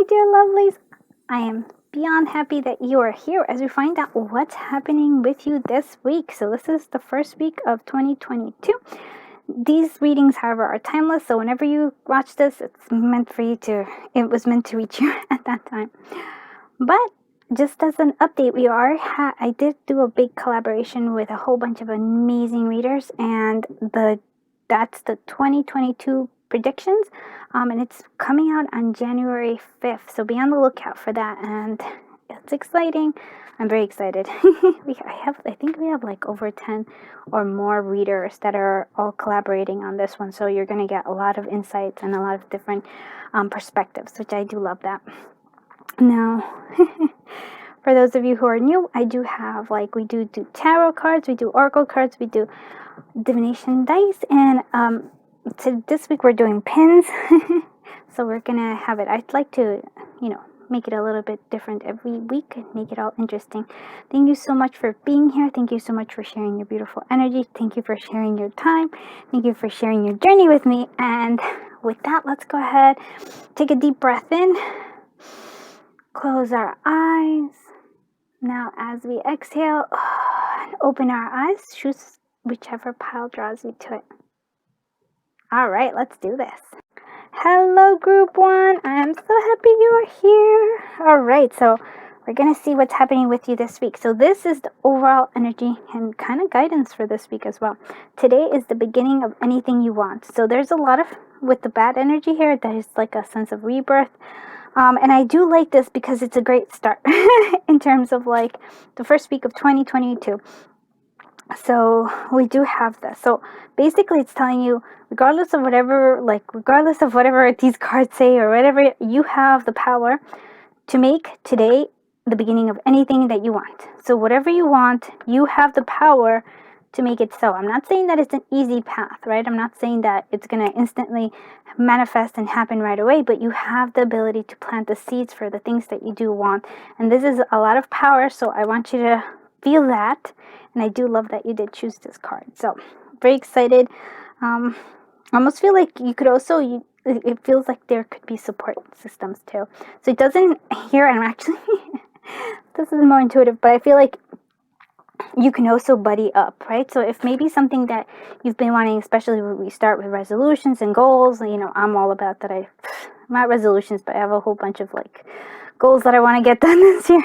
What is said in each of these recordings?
my dear lovelies. I am beyond happy that you are here as we find out what's happening with you this week. So this is the first week of 2022. These readings, however, are timeless. So whenever you watch this, it was meant to reach you at that time. But just as an update, I did do a big collaboration with a whole bunch of amazing readers, and that's the 2022 predictions, and it's coming out on January 5th, so be on the lookout for that, and it's exciting. I'm very excited. I think we have like over 10 or more readers that are all collaborating on this one, so you're going to get a lot of insights and a lot of different perspectives, which I do love that. Now, for those of you who are new, I do have, we do tarot cards, we do oracle cards, we do divination dice, and this week we're doing pins. So we're gonna have it. I'd like to, make it a little bit different every week and make it all interesting. Thank you so much for being here. Thank you so much for sharing your beautiful energy. Thank you for sharing your time. Thank you for sharing your journey with me. And with that, let's go ahead, take a deep breath in, close our eyes. Now, as we exhale and open our eyes, choose whichever pile draws you to it. All right, let's do this. Hello, group one. I'm so happy you are here. All right, so we're going to see what's happening with you this week. So this is the overall energy and kind of guidance for this week as well. Today is the beginning of anything you want. So there's a lot of, with the bad energy here, that is like a sense of rebirth. And I do like this because it's a great start in terms of like the first week of 2022. So we do have this. So basically it's telling you, regardless of whatever these cards say or whatever, you have the power to make today the beginning of anything that you want. So whatever you want, you have the power to make it so. I'm not saying that it's an easy path, right? I'm not saying that it's going to instantly manifest and happen right away, but you have the ability to plant the seeds for the things that you do want. And this is a lot of power, so I want you to feel that. And I do love that you did choose this card. So very excited. I almost feel like you could also, it feels like there could be support systems too. So it doesn't, here I'm actually, this is more intuitive, but I feel like you can also buddy up, right? So if maybe something that you've been wanting, especially when we start with resolutions and goals, I'm all about that. Not resolutions, but I have a whole bunch of goals that I want to get done this year.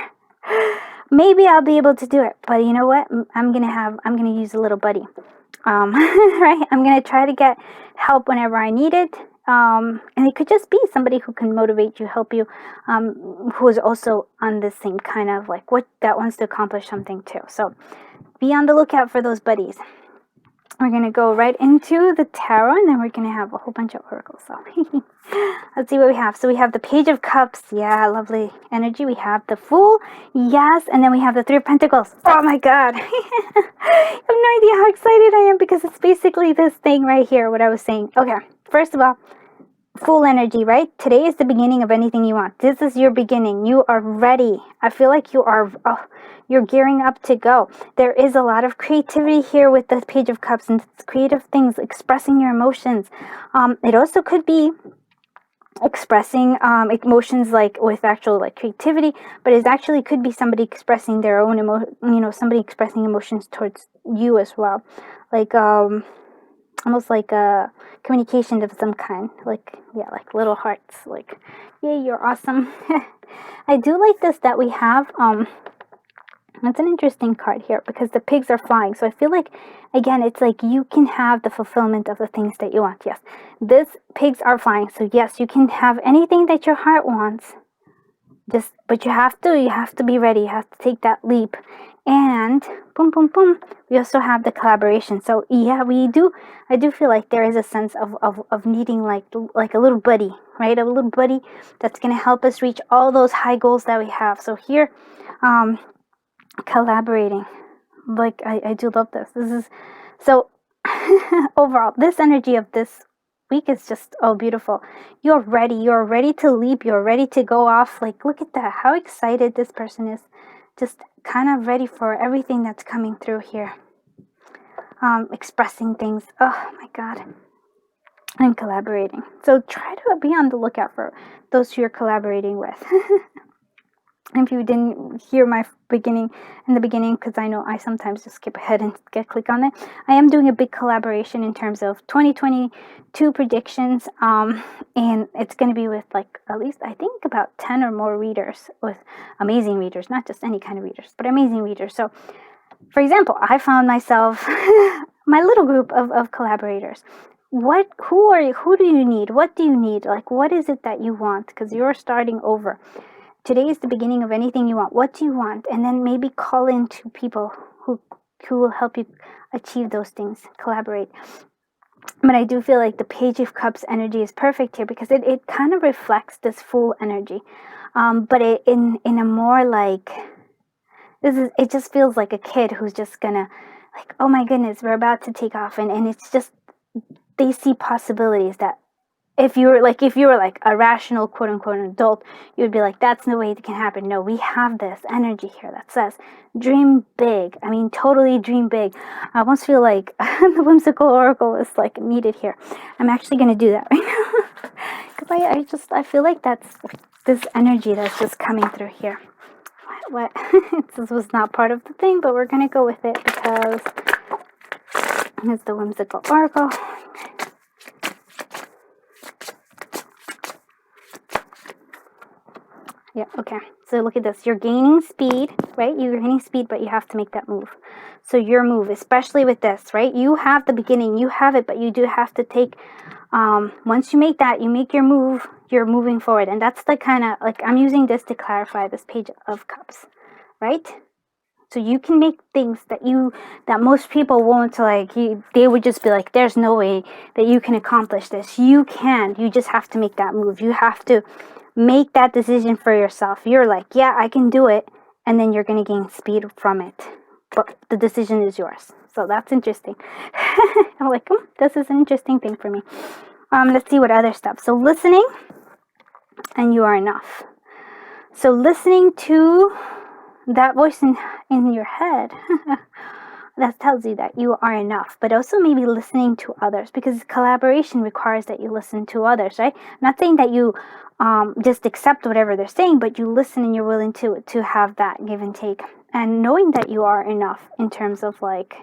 Maybe I'll be able to do it, but you know what? I'm gonna use a little buddy, right? I'm gonna try to get help whenever I need it, and it could just be somebody who can motivate you, help you, who is also on the same kind of that wants to accomplish something too. So be on the lookout for those buddies. We're going to go right into the tarot, and then we're going to have a whole bunch of oracles. So let's see what we have. So we have the Page of Cups. Yeah, lovely energy. We have the Fool. Yes. And then we have the Three of Pentacles. Oh my God. I have no idea how excited I am because it's basically this thing right here, what I was saying. Okay. First of all, Full energy, right? Today is the beginning of anything you want. This is your beginning. You are ready. I feel like you're gearing up to go. There is a lot of creativity here with the Page of Cups and creative things, expressing your emotions. It also could be expressing emotions with actual creativity, but it actually could be somebody expressing their own somebody expressing emotions towards you as well, almost like a communication of some kind, like little hearts, yay, you're awesome. I do like this that we have that's an interesting card here because the pigs are flying. So I feel like, again, it's like you can have the fulfillment of the things that you want. Yes, this pigs are flying. So yes, you can have anything that your heart wants. But you have to be ready. You have to take that leap. And boom, boom, boom. We also have the collaboration. So yeah, I do feel like there is a sense of needing like a little buddy, right? A little buddy that's going to help us reach all those high goals that we have. So here, collaborating, I do love this. This is so overall, this energy of this week is just beautiful. You're ready to leap, you're ready to go off. Look at that, how excited this person is, just kind of ready for everything that's coming through here. Expressing things. Oh my God. and collaborating. So try to be on the lookout for those who you're collaborating with. If you didn't hear my beginning in the beginning, because I know I sometimes just skip ahead and click on it, I am doing a big collaboration in terms of 2022 predictions, and it's going to be with like at least I think about 10 or more readers, with amazing readers, not just any kind of readers, but amazing readers. So for example, I found myself my little group of collaborators. Who do you need? What do you need? Like, what is it that you want? Because you're starting over. Today is the beginning of anything you want. What do you want? And then maybe call in to people who will help you achieve those things. Collaborate. But I do feel like the Page of Cups energy is perfect here because it kind of reflects this Fool energy. But in a more like, it just feels like a kid who's just gonna, like, oh my goodness, we're about to take off. And it's just, they see possibilities that if you were like a rational quote unquote adult, you would be like, that's no way it can happen. No, we have this energy here that says dream big. I mean, totally dream big. I almost feel like the whimsical oracle is like needed here. I'm actually going to do that right now because I feel like that's this energy that's just coming through here. What this was not part of the thing, but we're going to go with it because it's the whimsical oracle. Yeah, okay. So look at this. You're gaining speed, right? You're gaining speed, but you have to make that move. So your move, especially with this, right? You have the beginning, you have it, but you do have to take, once you make that, you make your move, you're moving forward. And that's the kind of, like, I'm using this to clarify this Page of Cups, right? So you can make things that most people won't, like, they would just be like, there's no way that you can accomplish this. You can. You just have to make that move. You have to make that decision for yourself. You're like, yeah, I can do it. And then you're going to gain speed from it. But the decision is yours. So that's interesting. I'm like, this is an interesting thing for me. Let's see what other stuff. So listening, and you are enough. So listening to that voice in your head that tells you that you are enough, but also maybe listening to others, because collaboration requires that you listen to others, right? Not saying that you just accept whatever they're saying, but you listen and you're willing to have that give and take, and knowing that you are enough in terms of, like,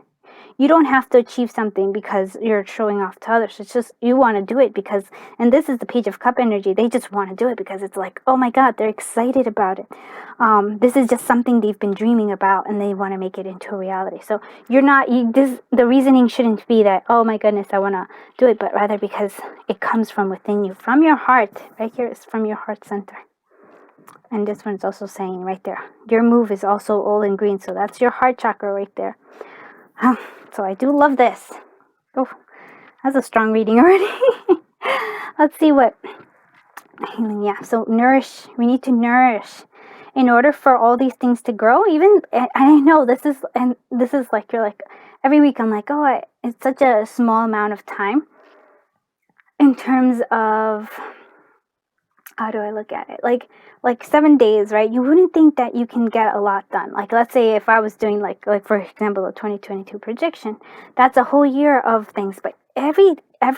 you don't have to achieve something because you're showing off to others. It's just you want to do it because, and this is the Page of Cup energy, they just want to do it because it's like, oh my God, they're excited about it. This is just something they've been dreaming about and they want to make it into a reality. So the reasoning shouldn't be that, oh my goodness, I want to do it, but rather because it comes from within you, from your heart. Right here is from your heart center. And this one's also saying right there, your move is also all in green. So that's your heart chakra right there. So I do love this. Oh, that's a strong reading already. Let's see what healing. Yeah, so nourish. We need to nourish in order for all these things to grow. Even, I know this is like, you're like, every week I'm like, oh, it's such a small amount of time in terms of, how do I look at it? Like 7 days, right? You wouldn't think that you can get a lot done. Like, let's say if I was doing like for example, a 2022 projection, that's a whole year of things. But every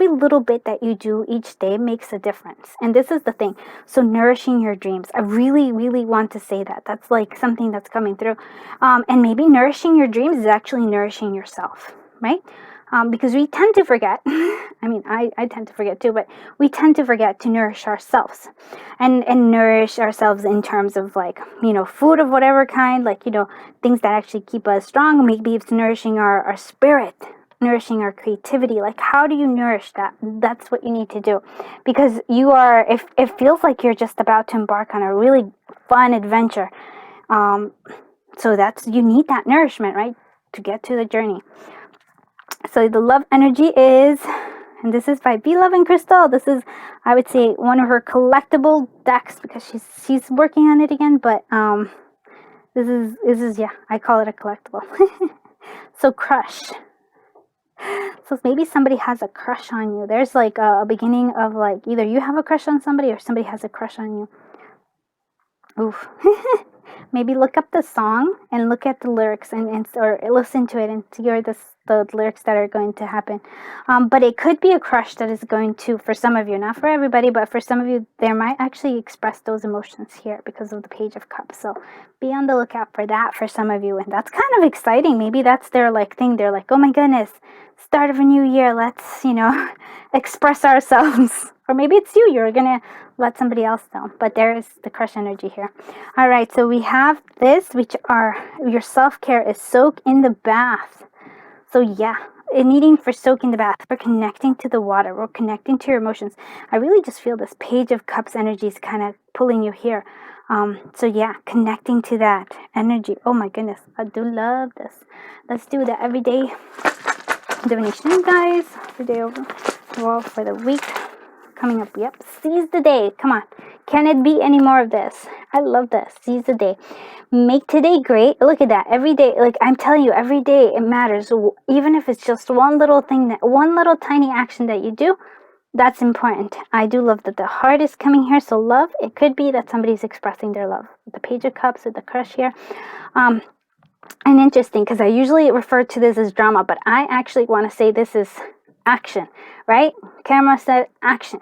little bit that you do each day makes a difference. And this is the thing. So nourishing your dreams. I really, really want to say that. That's like something that's coming through. And maybe nourishing your dreams is actually nourishing yourself, right? Because we tend to forget, I mean, I tend to forget too, but we tend to forget to nourish ourselves and nourish ourselves in terms of, like, food of whatever kind, like, things that actually keep us strong. Maybe it's nourishing our spirit, nourishing our creativity. Like, how do you nourish that? That's what you need to do, because if it feels like you're just about to embark on a really fun adventure. So you need that nourishment, right? To get to the journey. So the love energy is, and this is by Be Love and Crystal. This is, I would say, one of her collectible decks because she's working on it again. But this is yeah, I call it a collectible. So crush. So maybe somebody has a crush on you. There's like a beginning of, like, either you have a crush on somebody or somebody has a crush on you. Oof. Maybe look up the song and look at the lyrics and or listen to it and hear this the lyrics that are going to happen. But it could be a crush that is going to, for some of you, not for everybody, but for some of you, they might actually express those emotions here because of the Page of Cups. So be on the lookout for that for some of you. And that's kind of exciting. Maybe that's their like thing. They're like, oh my goodness, start of a new year. Let's, express ourselves. Or maybe it's you. You're going to let somebody else know. But there is the crush energy here. All right. So we have this, which are your self-care is soak in the bath. So yeah, needing for soak in the bath. We're connecting to the water. We're connecting to your emotions. I really just feel this Page of Cups energy is kind of pulling you here. So yeah, connecting to that energy. Oh my goodness, I do love this. Let's do the everyday divination, guys. Everyday overall for the week coming up. Yep, seize the day. Come on, can it be any more of this? I love this. Seize the day. Make today great. Look at that. Every day, like I'm telling you, every day it matters. Even if it's just one little thing, one little tiny action that you do, that's important. I do love that the heart is coming here. So love, it could be that somebody's expressing their love. The Page of Cups with the crush here. And interesting, because I usually refer to this as drama, but I actually want to say this is action, right? Camera said action.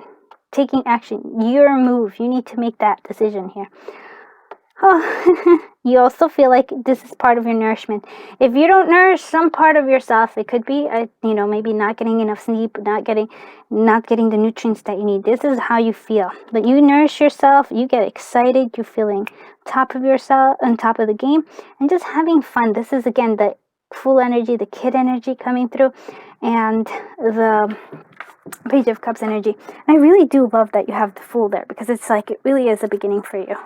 Taking action. Your move. You need to make that decision here. Oh, you also feel like this is part of your nourishment. If you don't nourish some part of yourself, it could be, maybe not getting enough sleep, not getting the nutrients that you need. This is how you feel. But you nourish yourself, you get excited, you're feeling top of yourself, on top of the game, and just having fun. This is, again, the full energy, the kid energy coming through, and the Page of Cups energy. And I really do love that you have the Fool there, because it's like, it really is a beginning for you.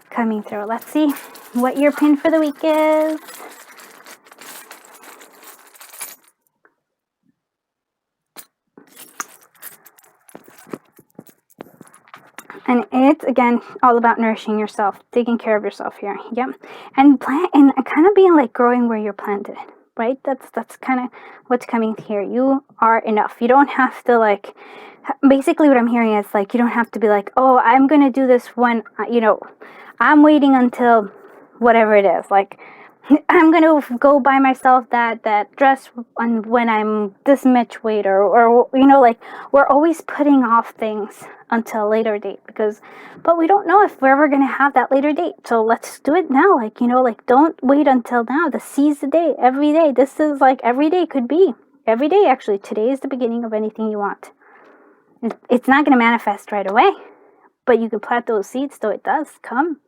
Coming through. Let's see what your pin for the week is. And it's, again, all about nourishing yourself, taking care of yourself here. Yep. And kind of being like growing where you're planted, right? That's kind of what's coming here. You are enough. You don't have to basically what I'm hearing is like, you don't have to be like, oh, I'm going to do this when, I'm waiting until whatever it is. Like, I'm going to go buy myself that dress when I'm this much weight or we're always putting off things until a later date but we don't know if we're ever going to have that later date. So let's do it now. Don't wait until now. Seize the day every day. This is like every day could be every day. Actually, today is the beginning of anything you want. It's not going to manifest right away, but you can plant those seeds so it does come.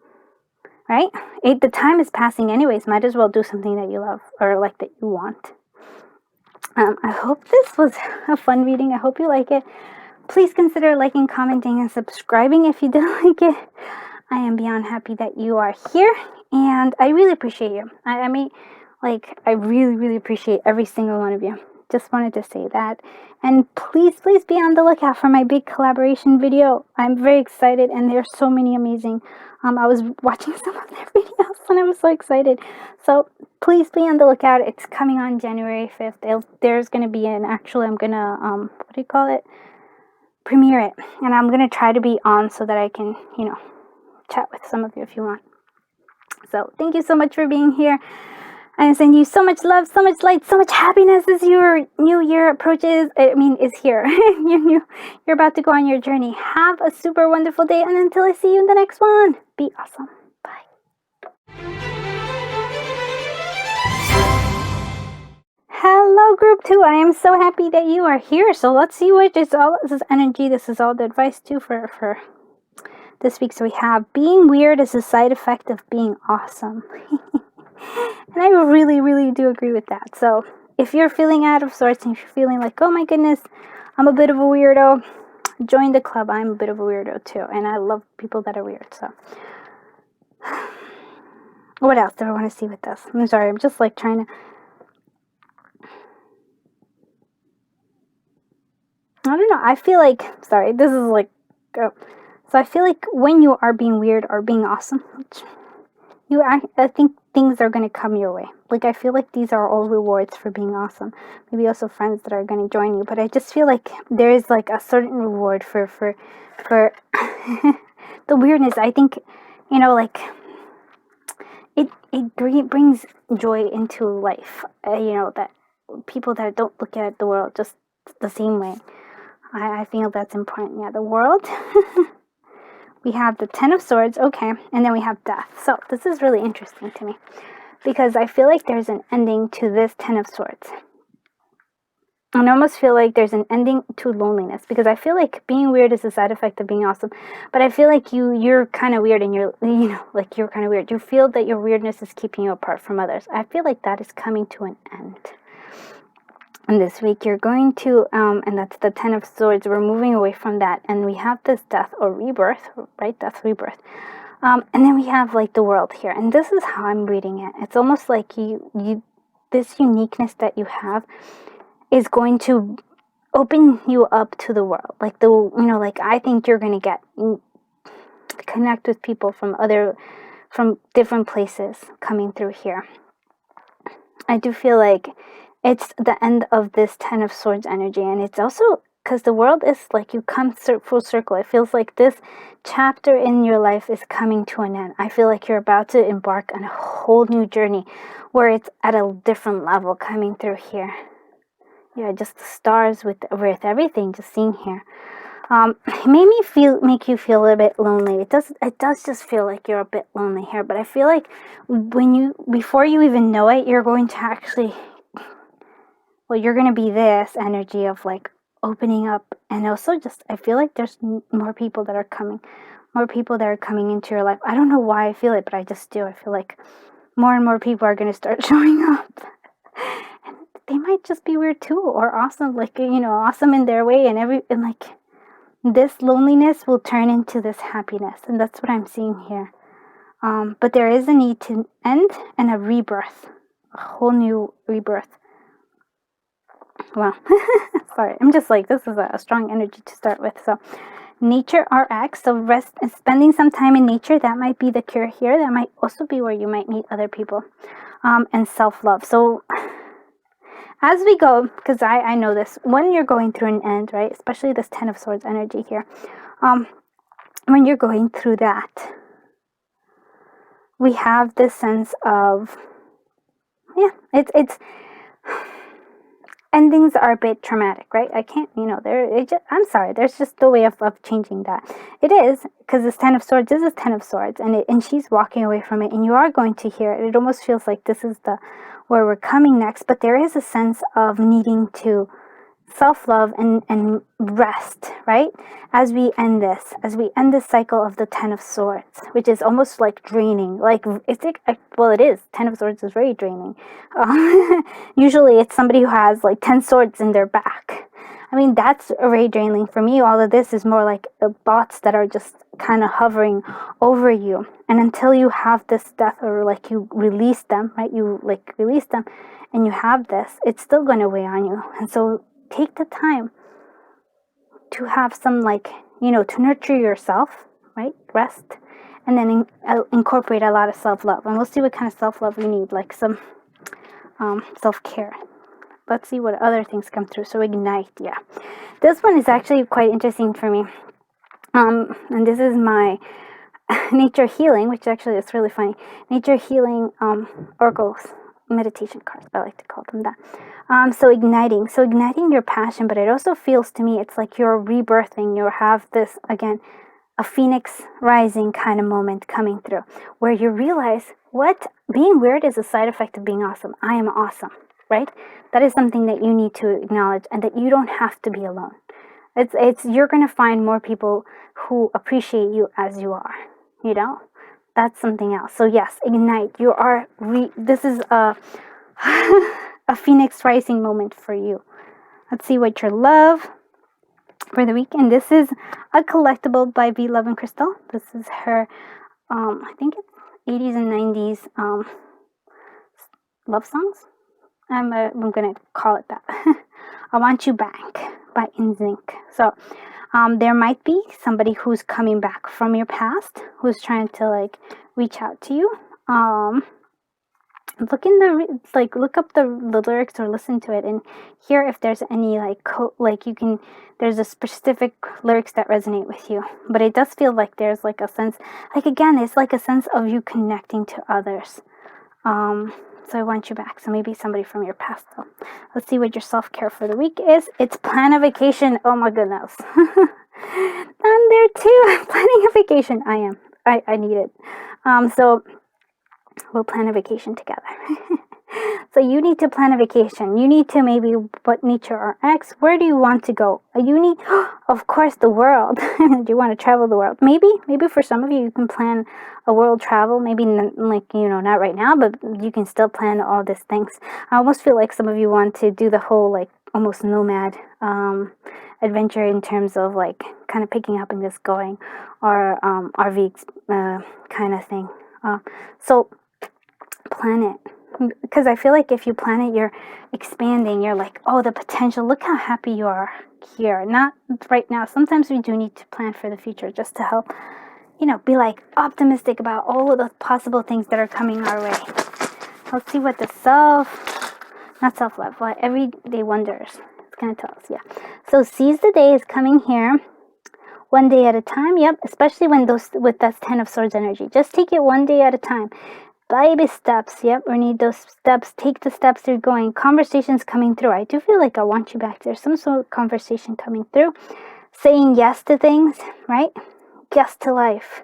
Right? The time is passing anyways. Might as well do something that you love or like that you want. I hope this was a fun reading. I hope you like it. Please consider liking, commenting, and subscribing if you did like it. I am beyond happy that you are here, and I really appreciate you. I really, really appreciate every single one of you. Just wanted to say that. And please be on the lookout for my big collaboration video. I'm very excited, and there's so many amazing. I was watching some of their videos, and I was so excited. So please be on the lookout. It's coming on January 5th. There's going to be I'm going to, premiere it. And I'm going to try to be on so that I can, chat with some of you if you want. So thank you so much for being here. I send you so much love, so much light, so much happiness as your new year approaches. Is here. You're about to go on your journey. Have a super wonderful day. And until I see you in the next one, be awesome. Bye. Hello, group 2. I am so happy that you are here. So let's see what this is energy. This is all the advice too for this week. So we have being weird is a side effect of being awesome. And I really, really do agree with that. So if you're feeling out of sorts and you're feeling like, oh my goodness, I'm a bit of a weirdo, join the club. I'm a bit of a weirdo too. And I love people that are weird. So what else do I want to see with this? I'm sorry. I'm just trying to. I don't know. I feel like, sorry, this is so I feel like when you are being weird or being awesome, I think things are going to come your way. I feel like these are all rewards for being awesome. Maybe also friends that are going to join you. But I just feel like there is a certain reward for the weirdness. I think, it brings joy into life. That people that don't look at the world just the same way. I feel that's important. Yeah, the world. We have the Ten of Swords, okay, and then we have death. So this is really interesting to me because I feel like there's an ending to this Ten of Swords. And I almost feel like there's an ending to loneliness because I feel like being weird is a side effect of being awesome. But I feel like you're kind of weird and you're kind of weird. You feel that your weirdness is keeping you apart from others. I feel like that is coming to an end. And this week you're going to, and that's the Ten of Swords, we're moving away from that. And we have this death or rebirth, right? Death, rebirth. And then we have like the world here. And this is how I'm reading it. It's almost like this uniqueness that you have is going to open you up to the world. Like I think you're going to connect with people from different places coming through here. I do feel like it's the end of this Ten of Swords energy, and it's also because the world is like you come full circle. It feels like this chapter in your life is coming to an end. I feel like you're about to embark on a whole new journey where it's at a different level coming through here. Yeah, just the stars with everything just seeing here. It make you feel a little bit lonely. It does just feel like you're a bit lonely here, but I feel like before you even know it, you're going to actually, you're going to be this energy of like opening up. And also just, I feel like there's more people that are coming into your life. I don't know why I feel it, but I just do. I feel like more and more people are going to start showing up. And they might just be weird too, or awesome, awesome in their way, and like this loneliness will turn into this happiness, and that's what I'm seeing here. But there is a need to end and a rebirth, a whole new rebirth. Well, sorry, I'm just like, this is a strong energy to start with. So nature RX, so rest and spending some time in nature, that might be the cure here. That might also be where you might meet other people. And self-love. So as we go, because I know this, when you're going through an end, right, especially this Ten of Swords energy here, when you're going through that, we have this sense of, it's endings are a bit traumatic, right? I can't, I'm sorry, there's just a way of changing that. It is, because this Ten of Swords is a Ten of Swords, and she's walking away from it, and you are going to hear it. It almost feels like this is where we're coming next, but there is a sense of needing to self-love and rest, right? As we end this cycle of the Ten of Swords, which is almost like draining. Like, it is. Ten of Swords is very draining. Usually it's somebody who has like 10 swords in their back. I mean, that's very draining. For me, all of this is more like thoughts that are just kind of hovering over you. And until you have this death, or like you release them, right? You like release them and you have this, it's still going to weigh on you. And so take the time to have some to nurture yourself, right? Rest. And then incorporate a lot of self-love. And we'll see what kind of self-love we need, like some self-care. Let's see what other things come through. So ignite, yeah. This one is actually quite interesting for me. And this is my nature healing, which actually is really funny. Nature healing oracles meditation cards. I like to call them that. So igniting your passion, but it also feels to me it's like you're rebirthing. You have this, again, a phoenix rising kind of moment coming through, where you realize what being weird is a side effect of being awesome. I am awesome, right? That is something that you need to acknowledge, and that you don't have to be alone. It's you're going to find more people who appreciate you as you are, That's something else. So yes, ignite. You are this is a a phoenix rising moment for you. Let's see what your love for the weekend. This is a collectible by V Love and Crystal. This is her I think it's 80s and 90s love songs. I'm gonna call it that. I Want You Back by InZync. So there might be somebody who's coming back from your past, who's trying to reach out to you. Look up the lyrics or listen to it and hear if there's any there's a specific lyrics that resonate with you. But it does feel like there's a sense, again, it's like a sense of you connecting to others. So I want you back. So maybe somebody from your past. So let's see what your self-care for the week is. It's plan a vacation. Oh my goodness. I'm there too. I'm planning a vacation. I am. I need it. So we'll plan a vacation together. So you need to plan a vacation. You need to maybe what nature or X. Where do you want to go? You need, of course, the world. Do you want to travel the world? Maybe for some of you, you can plan a world travel. Maybe like, not right now, but you can still plan all these things. I almost feel like some of you want to do the whole like almost nomad adventure in terms of like kind of picking up and just going, or RV kind of thing. So plan it. Because I feel like if you plan it, you're expanding. You're like, oh, the potential. Look how happy you are here. Not right now. Sometimes we do need to plan for the future just to help, be like optimistic about all of the possible things that are coming our way. Let's see what the not self-love, but everyday wonders. It's going to tell us, yeah. So seize the day is coming here. One day at a time. Yep. Especially with that 10 of Swords energy. Just take it one day at a time. Baby steps. Yep, we need those steps. Take the steps you're going. Conversations coming through. I do feel like I want you back. There's some sort of conversation coming through. Saying yes to things, right? Yes to life.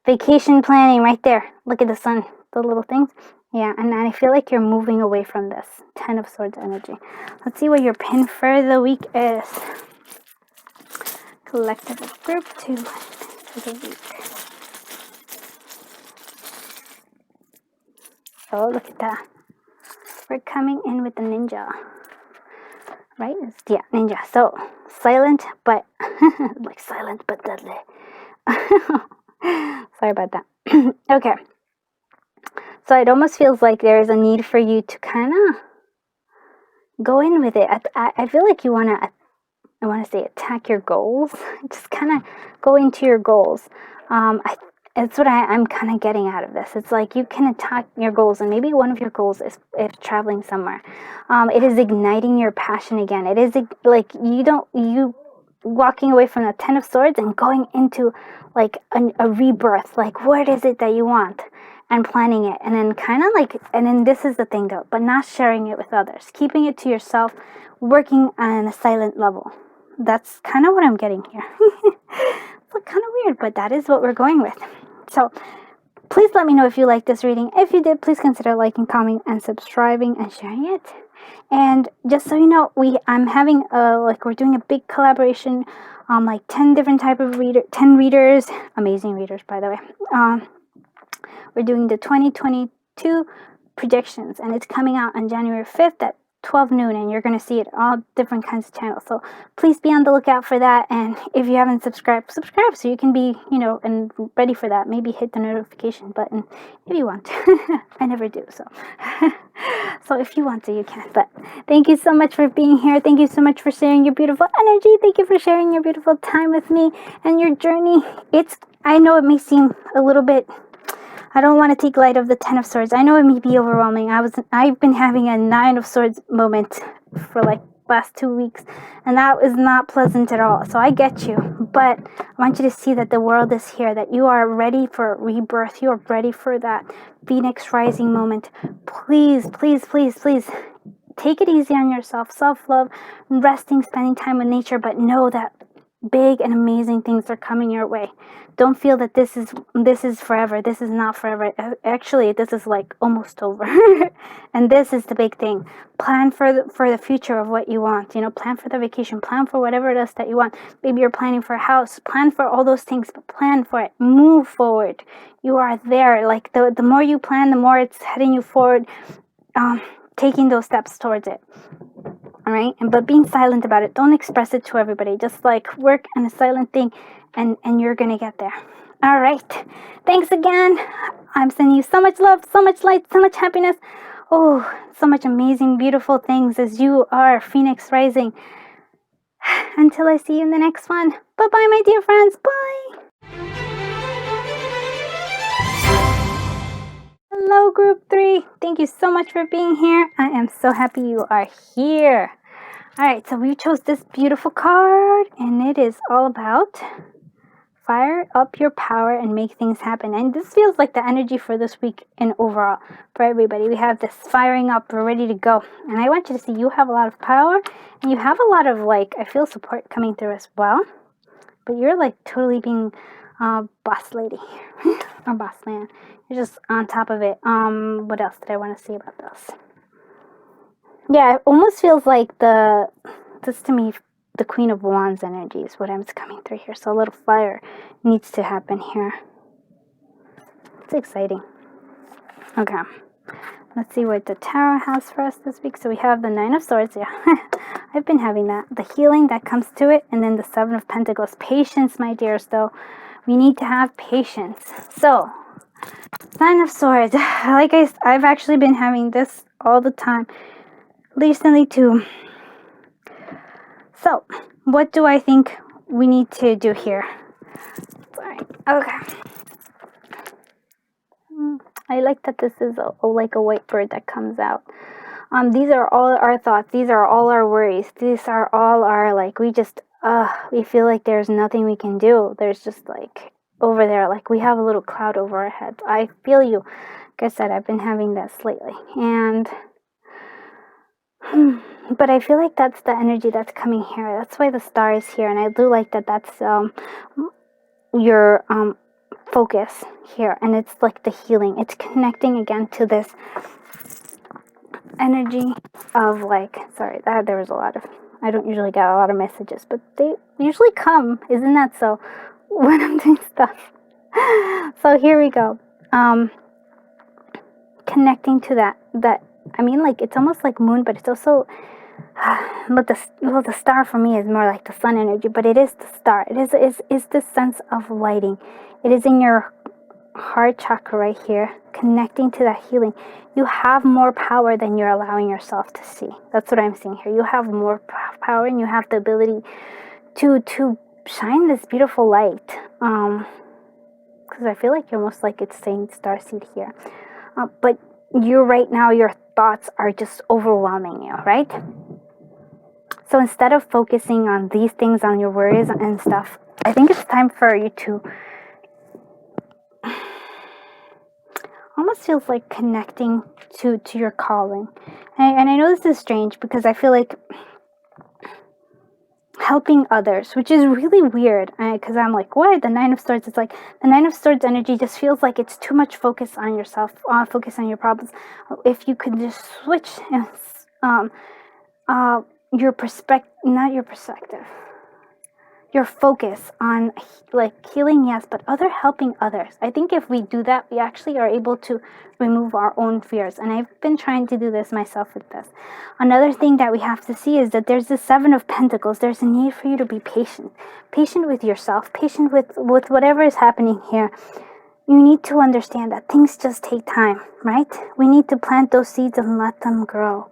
Vacation planning right there. Look at the sun, the little things. Yeah, and I feel like you're moving away from this 10 of Swords energy. Let's see what your pin for the week is. Collective of group 2 for the week. Oh, look at that. We're coming in with the ninja. Right? Yeah, ninja. So, silent, but silent but deadly. Sorry about that. Okay. So it almost feels like there is a need for you to kind of go in with it. I feel like you want to say attack your goals. Just kind of go into your goals. It's what I'm kind of getting out of this. It's like you can attack your goals, and maybe one of your goals is traveling somewhere. It is igniting your passion again. It is like you walking away from the 10 of Swords and going into like a rebirth. Like, what is it that you want? And planning it, and then and then this is the thing though, but not sharing it with others, keeping it to yourself, working on a silent level. That's kind of what I'm getting here. It's kind of weird, but that is what we're going with. So please let me know if you like this reading. If you did, please consider liking, commenting, and subscribing and sharing it. And just so you know, I'm having we're doing a big collaboration, like 10 different type of 10 readers, amazing readers by the way. We're doing the 2022 predictions, and it's coming out on January 5th at 12 noon, and you're going to see it all different kinds of channels. So please be on the lookout for that. And if you haven't subscribe so you can be, and ready for that. Maybe hit the notification button if you want to. I never do, so. So if you want to, you can. But thank you so much for being here. Thank you so much for sharing your beautiful energy. Thank you for sharing your beautiful time with me and your journey. I know it may seem a little bit, I don't want to take light of the 10 of Swords. I know it may be overwhelming. I've been having a 9 of Swords moment for like last 2 weeks, and that is not pleasant at all. So I get you, but I want you to see that the world is here, that you are ready for rebirth. You are ready for that Phoenix rising moment. Please, please, please, please take it easy on yourself. Self-love, resting, spending time with nature, but know that big and amazing things are coming your way. Don't feel that this is forever. This is not forever. Actually, this is like almost over. And this is the big thing. Plan for the future of what you want. Plan for the vacation. Plan for whatever it is that you want. Maybe you're planning for a house. Plan for all those things, but plan for it. Move forward. You are there. Like the more you plan, the more it's heading you forward. Taking those steps towards it. All right, but being silent about it. Don't express it to everybody. Just like work on a silent thing, and you're gonna get there. All right, thanks again. I'm sending you so much love, so much light, so much happiness. Oh, so much amazing, beautiful things as you are Phoenix rising. Until I see you in the next one. Bye-bye, my dear friends. Bye. Hello, group 3. Thank you so much for being here. I am so happy you are here. All right, so we chose this beautiful card, and it is all about fire up your power and make things happen. And this feels like the energy for this week and overall for everybody. We have this firing up, we're ready to go. And I want you to see you have a lot of power and you have a lot of, like, I feel support coming through as well. But you're like totally being boss lady or boss man. You're just on top of it. What else did I want to say about this? Yeah, it almost feels like this to me, the Queen of Wands energy is what I'm coming through here. So a little fire needs to happen here. It's exciting. Okay. Let's see what the tarot has for us this week. So we have the Nine of Swords. Yeah, I've been having that. The healing that comes to it. And then the Seven of Pentacles. Patience, my dears, though. We need to have patience. So, Nine of Swords. Like I've actually been having this all the time. Recently, too. So, what do I think we need to do here? Sorry. Okay. I like that this is like a white bird that comes out. These are all our thoughts. These are all our worries. These are all our, like, we feel like there's nothing we can do. There's just, like, over there, like, we have a little cloud over our heads. I feel you. Like I said, I've been having this lately. And, but I feel like that's the energy that's coming here. That's why the star is here. And I do like that that's your focus here. And it's like the healing. It's connecting again to this energy of, like, sorry, there was a lot of, I don't usually get a lot of messages, but they usually come. Isn't that so? When I'm doing stuff. So here we go. Connecting to that, I mean, like, it's almost like moon, but it's also, but the star for me is more like the sun energy, but it is the star. It is this sense of lighting. It is in your heart chakra right here, connecting to that healing. You have more power than you're allowing yourself to see. That's what I'm seeing here. You have more power and you have the ability to shine this beautiful light. Because I feel like you're almost like it's saying starseed here. But you right now, your thoughts are just overwhelming you, right? So instead of focusing on these things, on your worries and stuff, I think it's time for you to almost feels like connecting to your calling. And I know this is strange because I feel like helping others, which is really weird, because I'm like, what? The Nine of Swords, it's like the Nine of Swords energy just feels like it's too much focus on yourself, focus on your problems. If you could just switch your perspective, not your perspective, your focus on, like, healing, yes, but helping others. I think if we do that, we actually are able to remove our own fears. And I've been trying to do this myself with this. Another thing that we have to see is that there's the Seven of Pentacles. There's a need for you to be patient. Patient with yourself. Patient with whatever is happening here. You need to understand that things just take time, right? We need to plant those seeds and let them grow.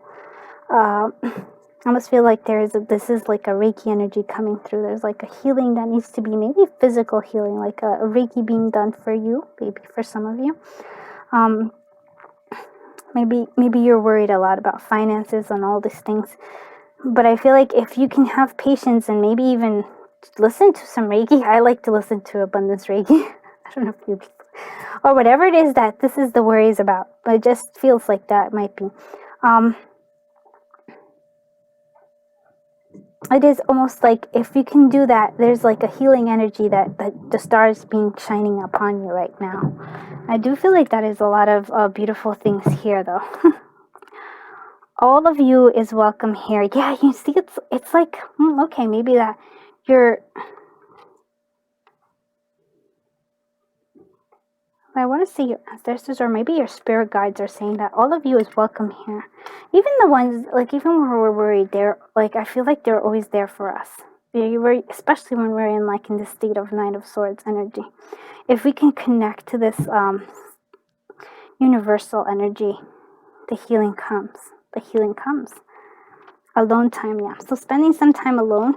I almost feel like this is like a Reiki energy coming through. There's like a healing that needs to be, maybe physical healing, like a Reiki being done for you, maybe for some of you. Maybe you're worried a lot about finances and all these things. But I feel like if you can have patience and maybe even listen to some Reiki. I like to listen to abundance Reiki. I don't know if you, or whatever it is that this is the worries about. But it just feels like that might be. It is almost like if you can do that, there's like a healing energy that the stars being shining upon you right now. I do feel like that is a lot of beautiful things here, though. All of you is welcome here. Yeah, you see, it's like, okay, maybe that you're... I want to see your ancestors or maybe your spirit guides are saying that all of you is welcome here. Even the ones, like, even when we're worried, they're like, I feel like they're always there for us. Especially when we're in this state of Nine of Swords energy. If we can connect to this universal energy, the healing comes. The healing comes. Alone time, yeah. So spending some time alone.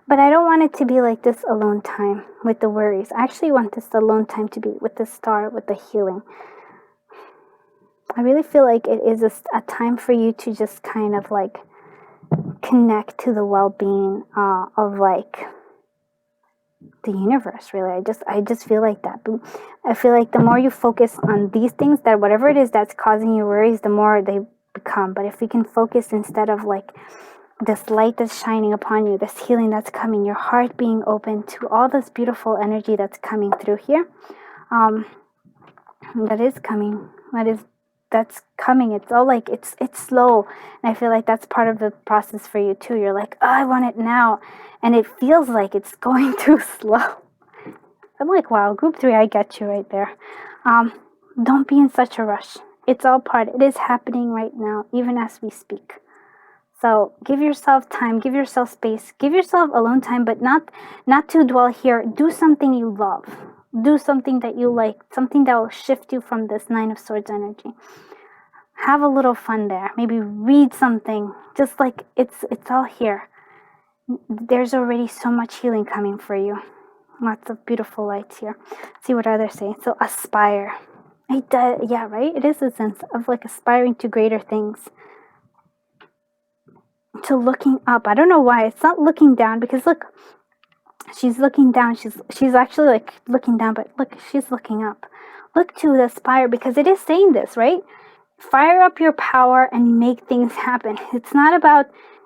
But I don't want it to be like this alone time with the worries. I actually want this alone time to be with the star, with the healing. I really feel like it is a time for you to just kind of like connect to the well-being of like the universe. Really, I just feel like that. I feel like the more you focus on these things, that whatever it is that's causing you worries, the more they become. But if we can focus instead of like this light that's shining upon you, this healing that's coming, your heart being open to all this beautiful energy that's coming through here, that is coming, that's coming. It's all like it's slow, and I feel like that's part of the process for you too. You're like, oh, I want it now, and it feels like it's going too slow. I'm like, wow, group 3, I get you right there. Don't be in such a rush. It's all part. It is happening right now, even as we speak. So give yourself time, give yourself space, give yourself alone time, but not to dwell here. Do something you love. Do something that you like, something that will shift you from this 9 of Swords energy. Have a little fun there. Maybe read something. Just like it's all here. There's already so much healing coming for you. Lots of beautiful lights here. See what others say. So aspire. It does, yeah, right? It is a sense of like aspiring to greater things. To looking up. I don't know why. It's not looking down, because look, she's looking down. She's actually like looking down, but look, she's looking up. Look to the aspire, because it is saying this, right? Fire up your power and make things happen. It's not about,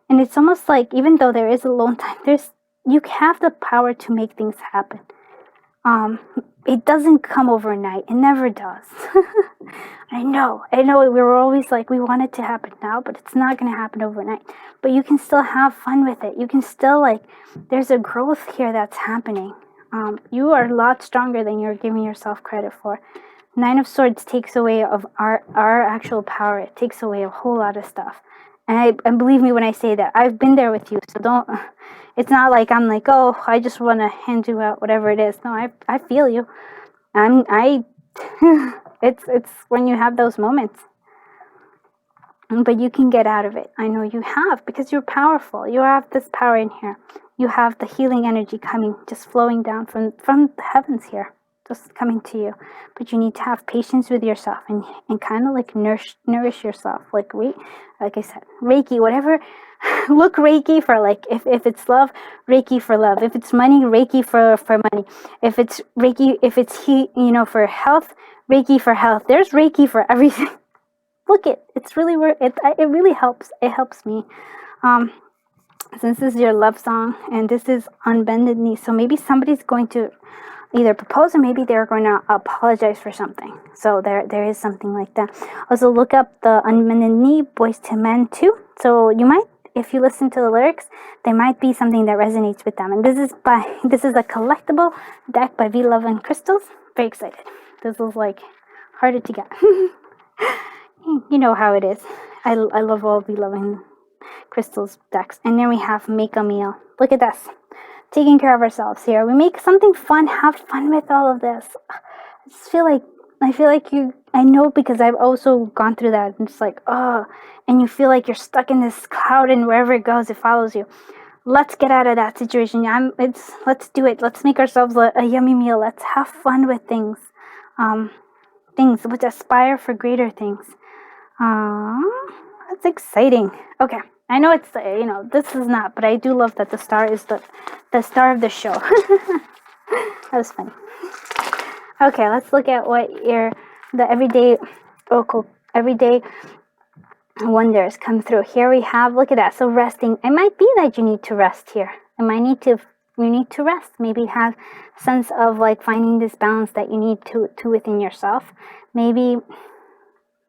and it's almost like, even though there is alone time, you have the power to make things happen. It doesn't come overnight. It never does. I know. We're always like, we want it to happen now, but it's not going to happen overnight. But you can still have fun with it. You can still like, there's a growth here that's happening. You are a lot stronger than you're giving yourself credit for. 9 of Swords takes away of our actual power. It takes away a whole lot of stuff. And believe me when I say that, I've been there with you. So don't, it's not like I'm like, oh, I just want to hand you out whatever it is. No, I feel you. It's when you have those moments. But you can get out of it. I know you have, because you're powerful. You have this power in here. You have the healing energy coming, just flowing down from the heavens here, just coming to you. But you need to have patience with yourself and kind of like nourish yourself. Like I said, Reiki, whatever. Look Reiki for like, if it's love, Reiki for love. If it's money, Reiki for money. If it's Reiki, if it's for health, Reiki for health. There's Reiki for everything. Look it's really where it really helps. It helps me. Since this is your love song and this is Unbended Knee, so maybe somebody's going to either propose or maybe they're going to apologize for something. So there is something like that. Also look up the Unbended Knee, Boys to Men too. So you might, if you listen to the lyrics, there might be something that resonates with them. And this is a collectible deck by V Love and Crystals. Very excited. This is like harder to get. You know how it is. I love all V Love and Crystals decks. And then we have Make a Meal. Look at this. Taking care of ourselves here. We make something fun. Have fun with all of this. I feel like I know, because I've also gone through that. And it's like, oh, and you feel like you're stuck in this cloud, and wherever it goes, it follows you. Let's get out of that situation. Let's do it. Let's make ourselves a yummy meal. Let's have fun with things. Let's aspire for greater things. That's exciting. Okay. I know it's, this is not, but I do love that the star is the star of the show. That was funny. Okay, let's look at what the everyday wonders come through. Here we have, look at that. So resting. It might be that you need to rest here. You need to rest. Maybe have a sense of like finding this balance that you need to within yourself. Maybe,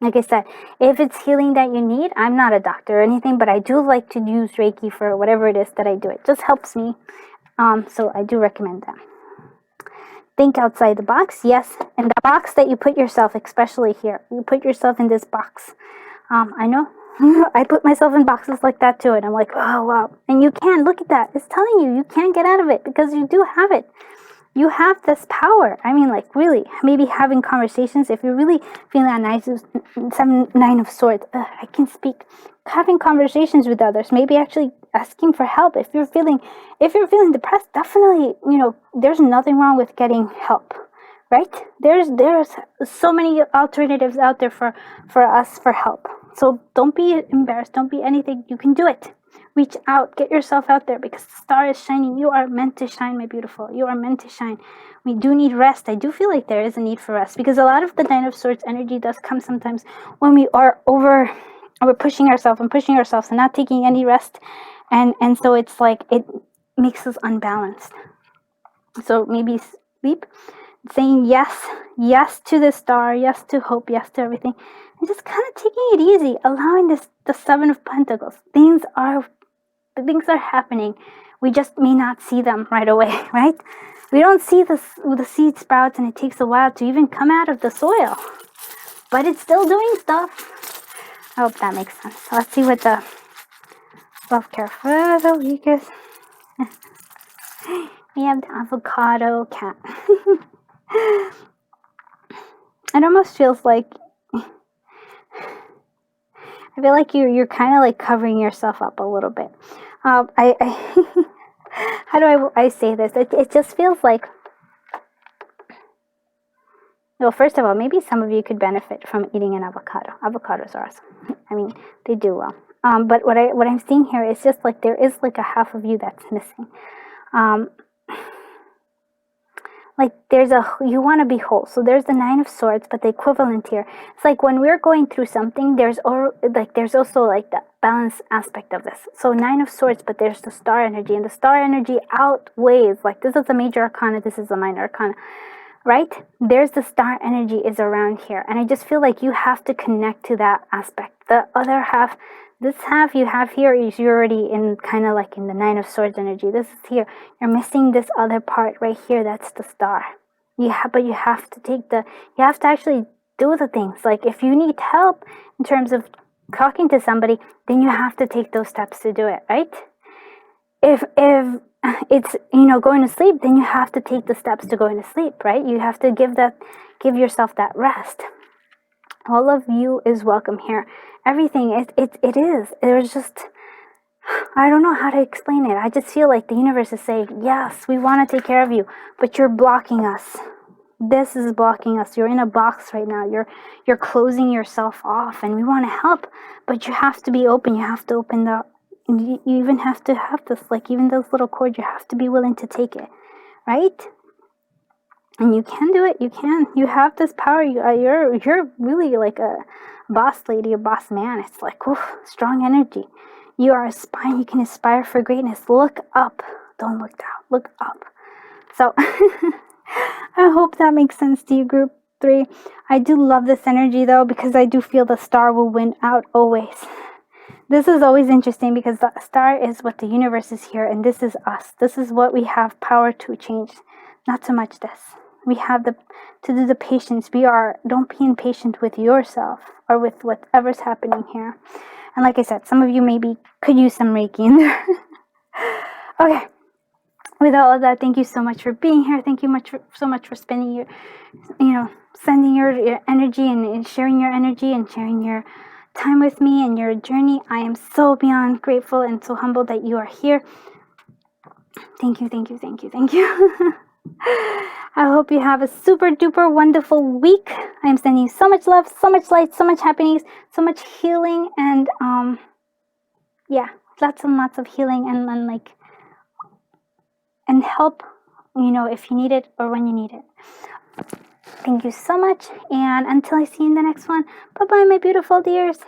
like I said, if it's healing that you need, I'm not a doctor or anything, but I do like to use Reiki for whatever it is that I do. It just helps me. So I do recommend that. Think outside the box, yes. And the box that you put yourself, especially here, you put yourself in this box. I know. I put myself in boxes like that too, and I'm like, oh wow. And you can, look at that. It's telling you can't get out of it, because you do have it. You have this power. I mean, like, really, maybe having conversations. If you're really feeling that 9 of Swords, I can speak. Having conversations with others, maybe actually asking for help. If you're feeling depressed, definitely, there's nothing wrong with getting help, right? There's so many alternatives out there for us for help. So don't be embarrassed. Don't be anything. You can do it. Reach out. Get yourself out there because the star is shining. You are meant to shine, my beautiful. You are meant to shine. We do need rest. I do feel like there is a need for rest because a lot of the Nine of Swords energy does come sometimes when we are over pushing ourselves and not taking any rest, and so it's like it makes us unbalanced. So maybe sleep, saying yes to the star, yes to hope, yes to everything, and just kind of taking it easy, allowing the Seven of Pentacles. Things are happening. We just may not see them right away, right? We don't see the seed sprouts, and it takes a while to even come out of the soil, but it's still doing stuff. I hope that makes sense. So let's see what the self-care for the week is. We have the avocado cat. It almost feels like, I feel like you're kind of like covering yourself up a little bit. I how do I say this? It just feels like, well, first of all, maybe some of you could benefit from eating an avocado. Avocados are awesome. I mean, they do well. But what I'm seeing here is just like there is like a half of you that's missing. Like you want to be whole. So there's the Nine of Swords, but the equivalent here, it's like when we're going through something, there's also like the balance aspect of this. So Nine of Swords, but there's the star energy, and the star energy outweighs, like this is a major arcana, this is a minor arcana, right? There's the star energy is around here, and I just feel like you have to connect to that aspect. The other half, this half you have here is you're already in kind of like in the Nine of Swords energy. This is here. You're missing this other part right here. That's the star. But you have to actually do the things. Like if you need help in terms of talking to somebody, then you have to take those steps to do it, right? If it's, going to sleep, then you have to take the steps to going to sleep, right? You have to give yourself that rest. All of you is welcome here. Everything, it is. There's just, I don't know how to explain it. I just feel like the universe is saying, yes, we want to take care of you, but you're blocking us. This is blocking us. You're in a box right now. You're closing yourself off, and we want to help, but you have to be open. You have to open you even have to have this, like even those little cords, you have to be willing to take it, right? And you can do it. You can. You have this power. You're really like a boss lady, a boss man. It's like, oof, strong energy. You are aspiring. You can aspire for greatness. Look up. Don't look down. Look up. So I hope that makes sense to you, group 3. I do love this energy though, because I do feel the star will win out always. This is always interesting because the star is what the universe is here, and this is us. This is what we have power to change. Not so much this. We have to do the patience. Don't be impatient with yourself or with whatever's happening here. And like I said, some of you maybe could use some Reiki in there. Okay. With all of that, thank you so much for being here. Thank you so much for spending sending your energy and sharing your energy and sharing your time with me and your journey. I am so beyond grateful and so humbled that you are here. Thank you, thank you, thank you, thank you. I hope you have a super duper wonderful week. I am sending you so much love, so much light, so much happiness, so much healing, and lots and lots of healing and help, if you need it or when you need it. Thank you so much, and until I see you in the next one, bye bye, my beautiful dears.